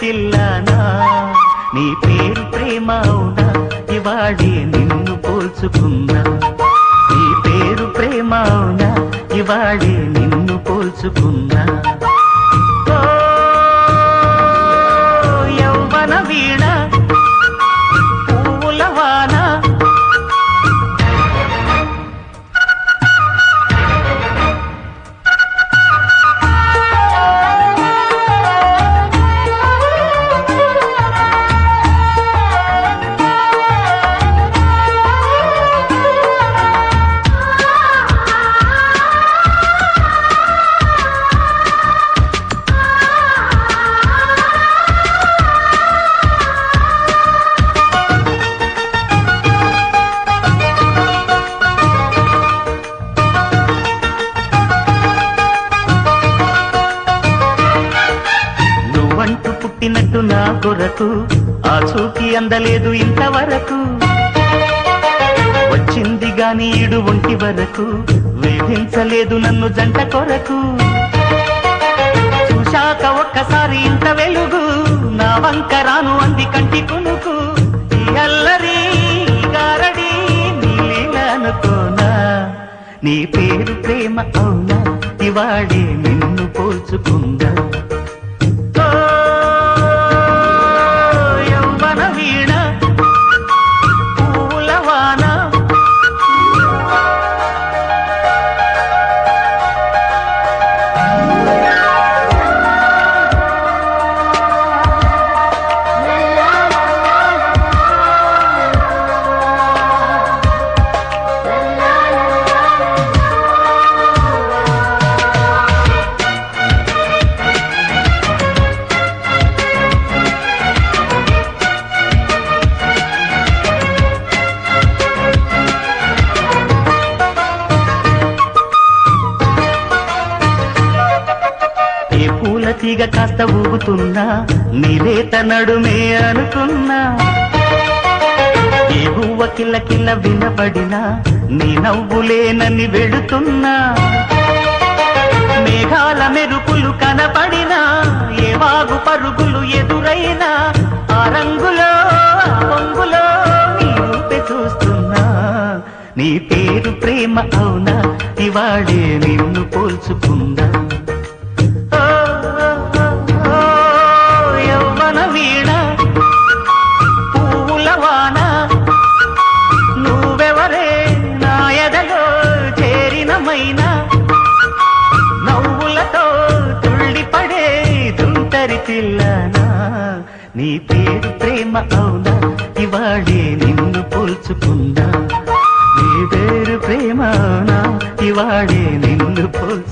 పిల్లనా నీ పేరు ప్రేమ అవునా ఇవాళే నిన్ను పోల్చుకున్నా నీ పేరు ప్రేమ అవునా ఇవాళే నిన్ను పోల్చుకున్నా యౌవన వీణ పూల వాన పుట్టినట్టు నా కొరకు ఆ చూకి అందలేదు ఇంతవరకు వచ్చింది గాని ఈడు ఒంటి వరకు వేధించలేదు నన్ను జంట కొరకు చూశాక ఒక్కసారి ఇంత వెలుగు నా వంక రాను అంది కంటి కొనుకు ఈ అల్లరి గారడి నీళ్ళనుకోనా నీ పేరు ప్రేమ అవునా ఇవాళే నిన్ను పోల్చుకుందా తీగ కాస్త ఊగుతున్నా నీలేత నడుమే అనుకున్నా ఏ గువ్వ కిల్ల కిల్ల వినపడినా నీ నవ్వులేనని వెళుతున్నా మేఘాల మెరుపులు కనపడినా ఏ వాగు పరుగులు ఎదురైనా ఆ రంగులో పొంగులో నీ రూపే చూస్తున్నా నీ పేరు ప్రేమ అవునా ఇవాళే నిన్ను పోల్చుకుందా వీణ పూల వాన నువ్వెవరే నా ఎదలో చేరినమైనా నవ్వులతో తుళ్ళిపడే తుంటరి పిల్లనా నీ పేరు ప్రేమ అవునా ఇవాళే నిన్ను పోల్చుకుందా నీ పేరు ప్రేమ అవునా ఇవాళే నిన్ను పోల్చు